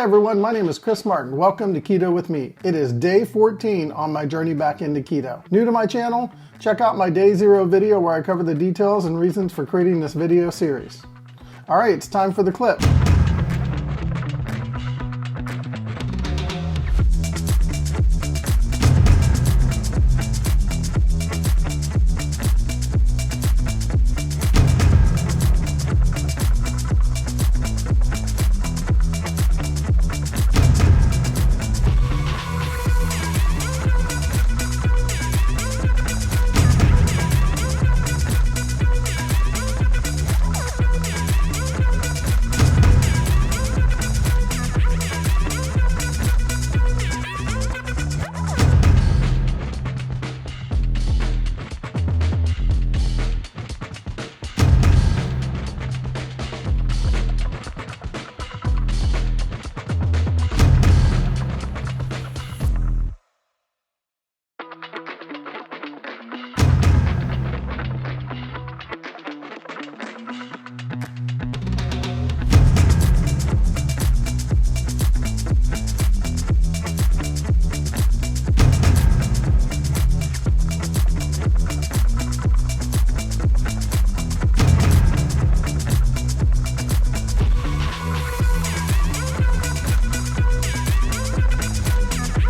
Hi everyone, my name is Chris Martin. Welcome to Keto with me. It is day 14 on my journey back into keto. New to my channel? Check out my day 0 video where I cover the details and reasons for creating this video series. Alright, it's time for the clip.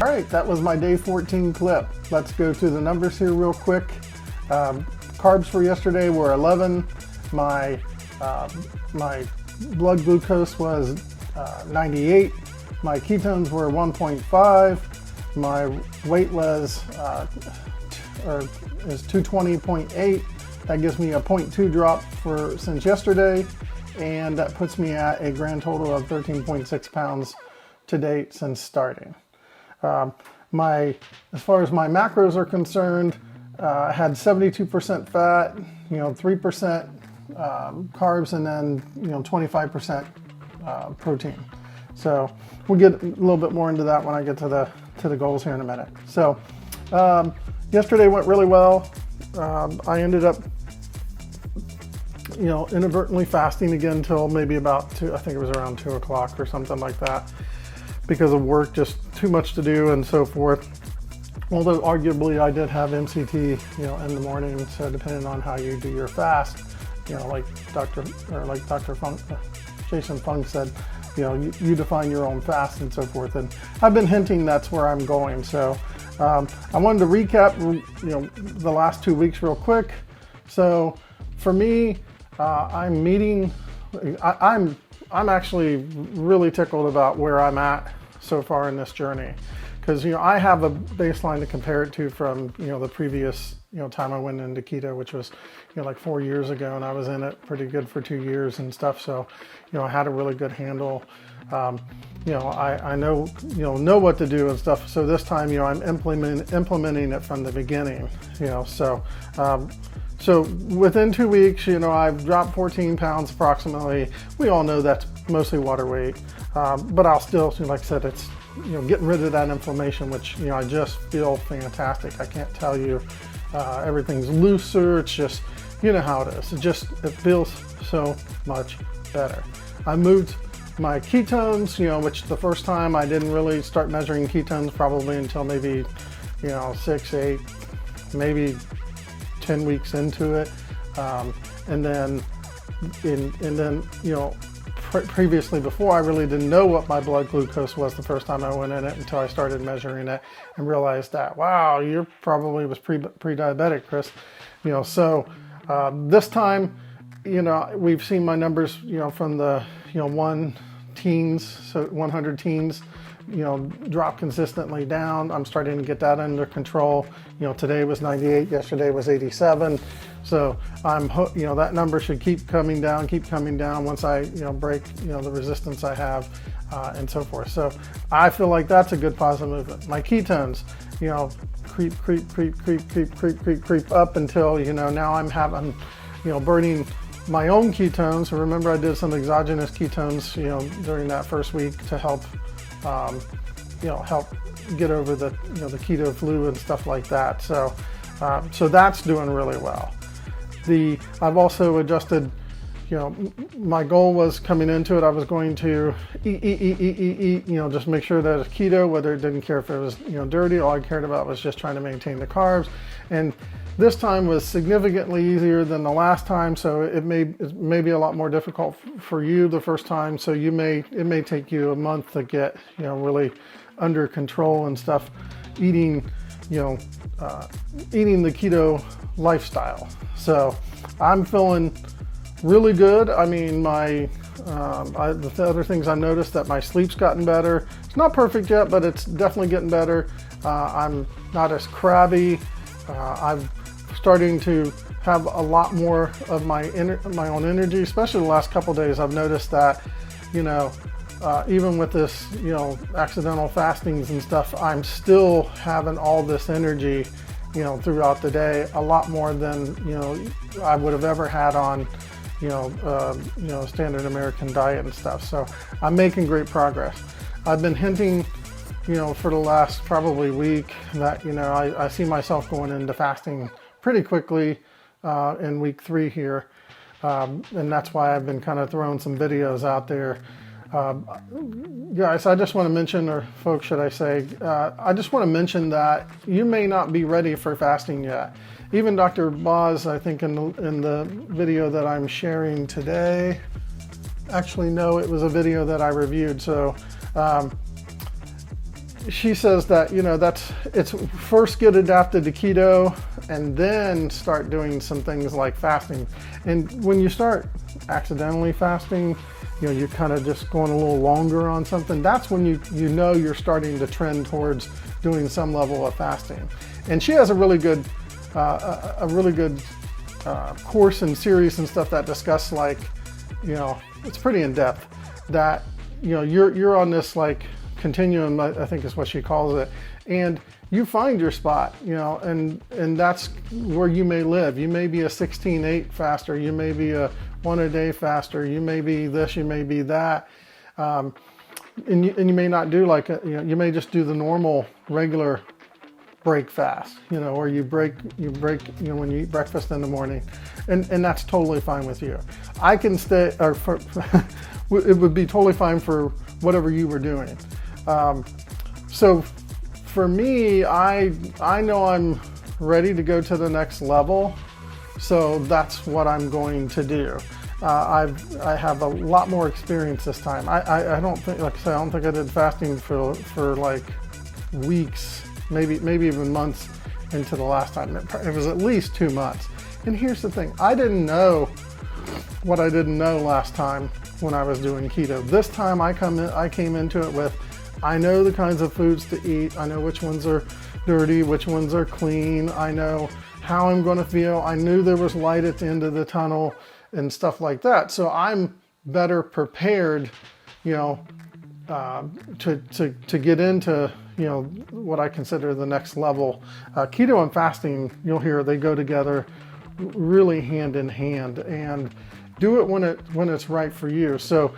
Alright, that was my day 14 clip. Let's go through the numbers here real quick. Carbs for yesterday were 11. My blood glucose was 98. My ketones were 1.5. My weight was is 220.8. That gives me a 0.2 drop since yesterday, and that puts me at a grand total of 13.6 pounds to date since starting. As far as my macros are concerned, I had 72% fat, 3% carbs, and then 25% protein. So we'll get a little bit more into that when I get to the goals here in a minute. So yesterday went really well. I ended up inadvertently fasting again until maybe about 2, I think it was around 2 o'clock or something like that, because of work, just too much to do and so forth. Although arguably I did have MCT, in the morning. So depending on how you do your fast, like Jason Fung said, you define your own fast and so forth. And I've been hinting that's where I'm going. So I wanted to recap, the last 2 weeks real quick. So for me, I'm actually really tickled about where I'm at so far in this journey, because I have a baseline to compare it to from the previous time I went into keto, which was like 4 years ago, and I was in it pretty good for 2 years and stuff. So I had a really good handle. I know what to do and stuff. So this time I'm implementing it from the beginning. So within 2 weeks, I've dropped 14 pounds approximately. We all know that's mostly water weight, but I'll still, like I said, it's, getting rid of that inflammation, which, I just feel fantastic. I can't tell you, everything's looser. It's just, how it is. It feels so much better. I moved my ketones, which the first time I didn't really start measuring ketones probably until maybe, 6, 8, maybe 10 weeks into it, and then previously, before, I really didn't know what my blood glucose was the first time I went in it until I started measuring it and realized that, wow, you probably was pre-diabetic, Chris. So this time, we've seen my numbers, from the 100 teens, drop consistently down. I'm starting to get that under control. Today was 98, yesterday was 87. So I'm, that number should keep coming down once I, break, the resistance I have, and so forth. So I feel like that's a good positive movement. My ketones, creep up until, now I'm burning my own ketones. So remember, I did some exogenous ketones, during that first week to help, help get over the, the keto flu and stuff like that. So that's doing really well. I've also adjusted, my goal was coming into it, I was going to eat, just make sure that it's keto, whether it didn't care if it was, dirty. All I cared about was just trying to maintain the carbs. And this time was significantly easier than the last time, so it may be a lot more difficult for you the first time. So it may take you a month to get, really under control and stuff, eating the keto lifestyle. So I'm feeling really good. I mean, the other things I noticed, that my sleep's gotten better. It's not perfect yet, but it's definitely getting better. I'm not as crabby. I'm starting to have a lot more of my own energy, especially the last couple days. I've noticed that, even with this, accidental fastings and stuff, I'm still having all this energy, throughout the day, a lot more than, I would have ever had on, standard American diet and stuff. So I'm making great progress. I've been hinting, for the last probably week that, I see myself going into fasting pretty quickly in week 3 here. And that's why I've been kind of throwing some videos out there. Guys, I just want to mention, or folks, should I say, I just want to mention that you may not be ready for fasting yet. Even Dr. Boz, I think in the video that I'm sharing today, actually no, it was a video that I reviewed. So she says that, it's first get adapted to keto and then start doing some things like fasting. And when you start accidentally fasting, you're kind of just going a little longer on something, that's when you're starting to trend towards doing some level of fasting. And she has a really good course and series and stuff that discuss, like, it's pretty in depth, that you're on this like continuum, I think is what she calls it, and you find your spot, and that's where you may live. You may be a 16/8 faster, you may be a 1 a day faster, you may be this, you may be that, and you may not do like you may just do the normal regular break fast, or you break when you eat breakfast in the morning, and that's totally fine with you. I can stay, or it would be totally fine for whatever you were doing. So for me, I know I'm ready to go to the next level, so that's what I'm going to do. I have a lot more experience this time. I don't think, like I said, I don't think I did fasting for like weeks, maybe even months into the last time. It was at least 2 months. And here's the thing, I didn't know what I didn't know last time when I was doing keto. This time I came into it with, I know the kinds of foods to eat. I know which ones are dirty, which ones are clean. I know how I'm going to feel. I knew there was light at the end of the tunnel and stuff like that. So I'm better prepared, to get into, what I consider the next level. Keto and fasting, you'll hear, they go together really hand in hand, and do it when it's right for you. So,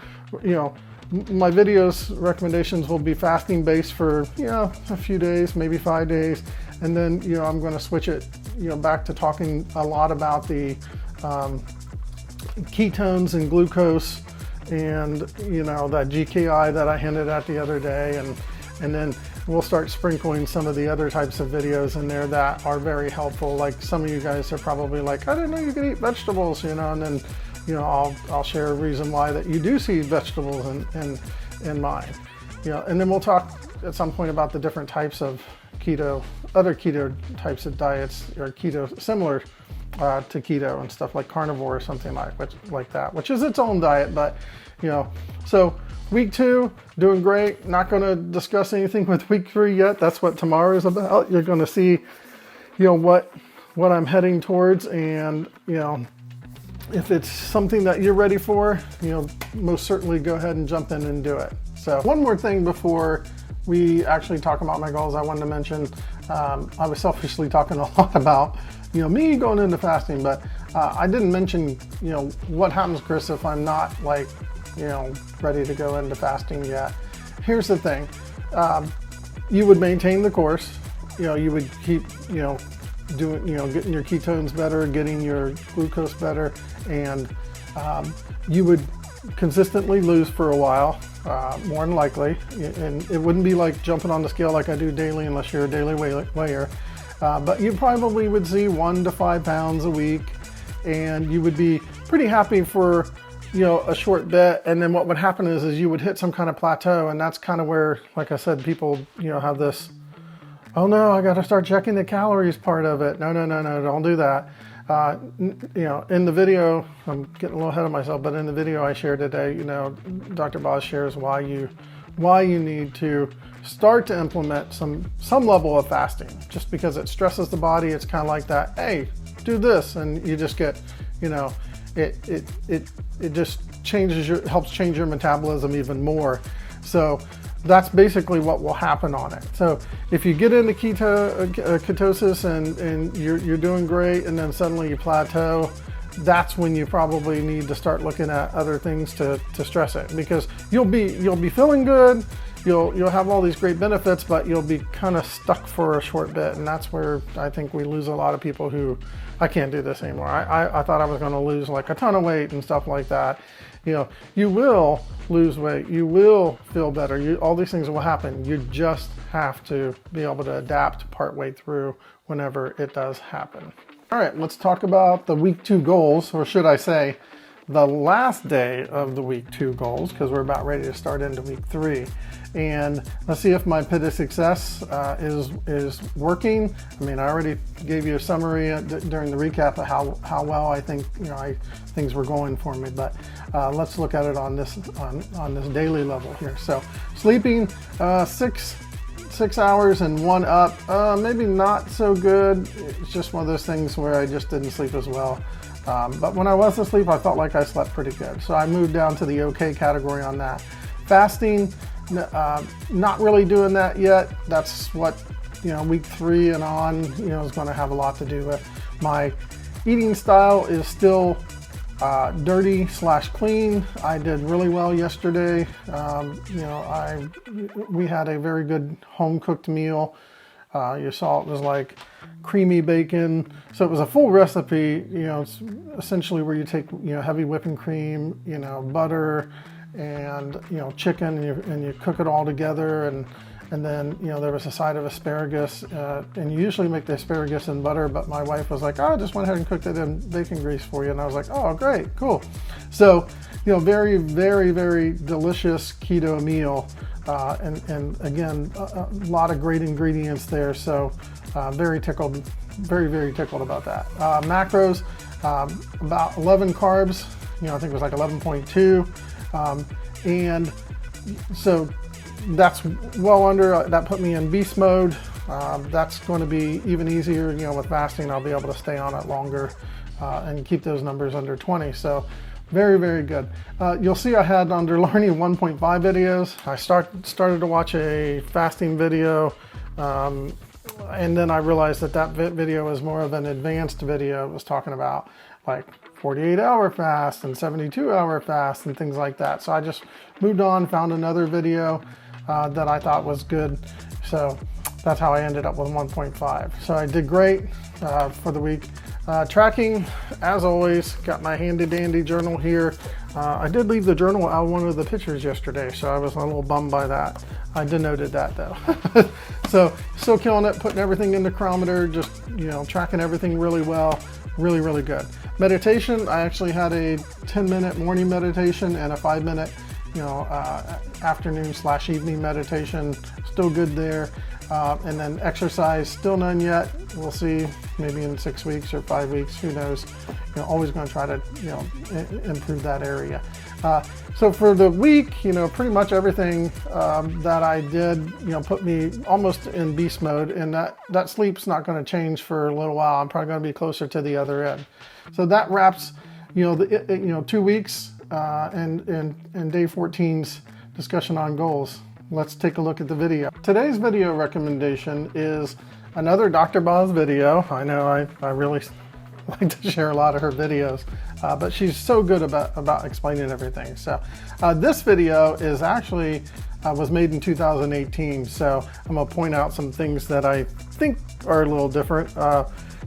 my videos recommendations will be fasting based for, a few days, maybe 5 days. And then, I'm going to switch it, back to talking a lot about the ketones and glucose and, that GKI that I hinted at the other day. And then we'll start sprinkling some of the other types of videos in there that are very helpful. Like some of you guys are probably like, I didn't know you could eat vegetables, and then, I'll share a reason why that you do see vegetables in mine. And then we'll talk at some point about the different types of keto, other keto types of diets, or keto similar to keto and stuff, like carnivore or something like that, which is its own diet. But so week 2, doing great. Not going to discuss anything with week 3 yet. That's what tomorrow is about. You're going to see, what I'm heading towards, and if it's something that you're ready for, most certainly go ahead and jump in and do it. So one more thing before we actually talk about my goals, I wanted to mention, I was selfishly talking a lot about, me going into fasting, but I didn't mention, what happens, Chris, if I'm not like, ready to go into fasting yet. Here's the thing, you would maintain the course, you would keep, doing, getting your ketones better, getting your glucose better, and you would consistently lose for a while, more than likely, and it wouldn't be like jumping on the scale like I do daily unless you're a daily weigher, but you probably would see 1 to 5 pounds a week, and you would be pretty happy for a short bit, and then what would happen is you would hit some kind of plateau, and that's kind of where, like I said, people have this, oh no, I got to start checking the calories part of it. No, don't do that. In the video, I'm getting a little ahead of myself, but in the video I shared today, Dr. Boz shares why you need to start to implement some level of fasting, just because it stresses the body. It's kind of like that, hey, do this, and you just get, it just helps change your metabolism even more. So that's basically what will happen on it. So if you get into ketosis and you're doing great, and then suddenly you plateau, that's when you probably need to start looking at other things to stress it, because you'll be feeling good, you'll have all these great benefits, but you'll be kind of stuck for a short bit, and that's where I think we lose a lot of people who, I can't do this anymore. I thought I was going to lose like a ton of weight and stuff like that. You will lose weight, you will feel better, all these things will happen. You just have to be able to adapt partway through whenever it does happen. All right, let's talk about the week 2 goals, or should I say the last day of the week 2 goals, because we're about ready to start into week 3. And let's see if my pit of success is working. I mean, I already gave you a summary during the recap of how well I think things were going for me. But let's look at it on this daily level here. So sleeping 6 hours and 1 up, maybe not so good. It's just one of those things where I just didn't sleep as well. But when I was asleep, I felt like I slept pretty good. So I moved down to the okay category on that. Fasting, not really doing that yet. That's what, week 3 and on, is going to have a lot to do with. My eating style is still dirty/clean. I did really well yesterday. We had a very good home cooked meal. You saw it was like creamy bacon. So it was a full recipe, it's essentially where you take, heavy whipping cream, butter and, chicken, and you cook it all together. And then, there was a side of asparagus, and you usually make the asparagus in butter, but my wife was like, oh, I just went ahead and cooked it in bacon grease for you. And I was like, oh, great, cool. So, very, very, very delicious keto meal. And again, a lot of great ingredients there. So very tickled, very, very tickled about that. Macros, about 11 carbs, I think it was like 11.2. And so that's well under, that put me in beast mode. That's going to be even easier, with fasting. I'll be able to stay on it longer and keep those numbers under 20. So very, very good. You'll see I had under learning 1.5 videos. I started to watch a fasting video, and then I realized that video was more of an advanced video. It was talking about like 48-hour fast and 72-hour fast and things like that. So I just moved on, found another video that I thought was good. So that's how I ended up with 1.5. So I did great for the week. Tracking, as always, got my handy dandy journal here. I did leave the journal out of one of the pictures yesterday, so I was a little bummed by that. I denoted that though. So still killing it, putting everything in the chronometer, just tracking everything really well, really, really good. Meditation, I actually had a 10-minute morning meditation and a 5-minute afternoon/evening meditation, still good there. And then exercise, still none yet. We'll see, maybe in 6 weeks or 5 weeks, who knows. Always going to try to improve that area. So for the week, pretty much everything that I did, put me almost in beast mode, and that sleep's not going to change for a little while. I'm probably going to be closer to the other end. So that wraps, 2 weeks and day 14's discussion on goals. Let's take a look at the video. Today's video recommendation is another Dr. Boz video. I know I really like to share a lot of her videos, but she's so good about explaining everything. So this video is actually was made in 2018. So I'm gonna point out some things that I think are a little different.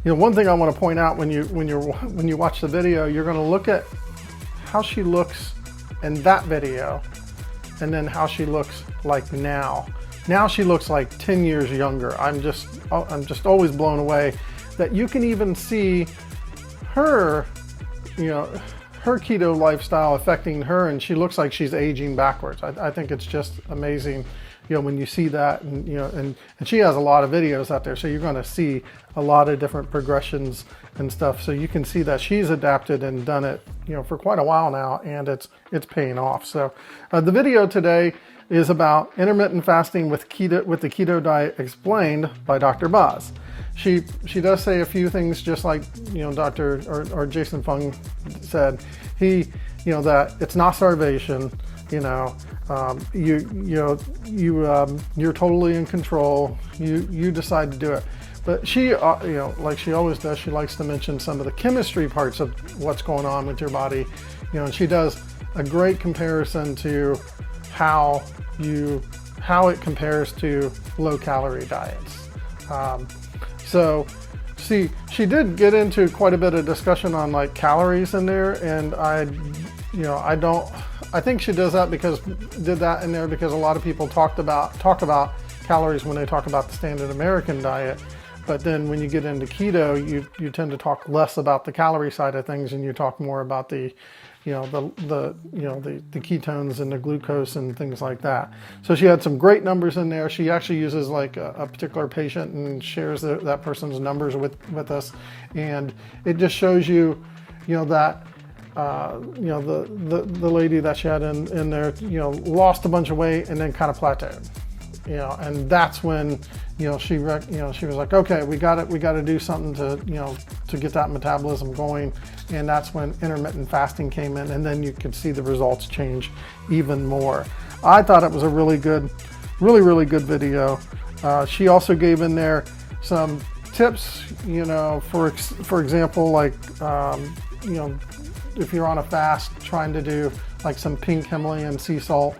One thing I want to point out when you watch the video, you're going to look at how she looks in that video and then how she looks like now. Now she looks like 10 years younger. I'm just always blown away that you can even see her, her keto lifestyle affecting her, and she looks like she's aging backwards. I think it's just amazing, when you see that, and and she has a lot of videos out there, so you're going to see a lot of different progressions and stuff. So you can see that she's adapted and done it, for quite a while now, and it's paying off. So the video today is about intermittent fasting with the keto diet explained by Dr. Boz. She does say a few things, just like Dr. or Jason Fung said. That it's not starvation. You're totally in control. You decide to do it. But she, like she always does, she likes to mention some of the chemistry parts of what's going on with your body. And she does a great comparison to how it compares to low-calorie diets. So she did get into quite a bit of discussion on like calories in there, and I think she does that because a lot of people talk about calories when they talk about the standard American diet. But then when you get into keto, you tend to talk less about the calorie side of things, and you talk more about the ketones and the glucose and things like that. So she had some great numbers in there. She actually uses like a particular patient and shares that person's numbers with us, and it just shows you, that the lady that she had in there, lost a bunch of weight and then kind of plateaued. And that's when, she was like, okay, we got to do something to get that metabolism going. And that's when intermittent fasting came in, and then you could see the results change even more. I thought it was a really good video. She also gave in there some tips, for example, like, if you're on a fast, trying to do like some pink Himalayan sea salt,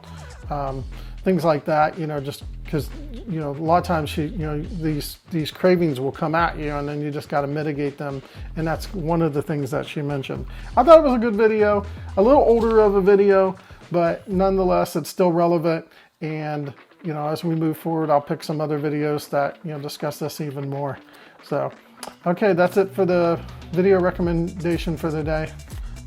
things like that, just because, a lot of times these cravings will come at you, and then you just got to mitigate them. And that's one of the things that she mentioned. I thought it was a good video, a little older of a video, but nonetheless, it's still relevant. And, as we move forward, I'll pick some other videos that, discuss this even more. So, okay, that's it for the video recommendation for the day.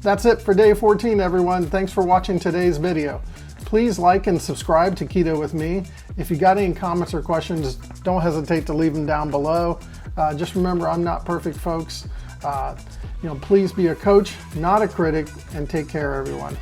That's it for day 14, everyone. Thanks for watching today's video. Please like and subscribe to Keto with Me. If you got any comments or questions, don't hesitate to leave them down below. Just remember, I'm not perfect, folks. Please be a coach, not a critic, and take care, everyone.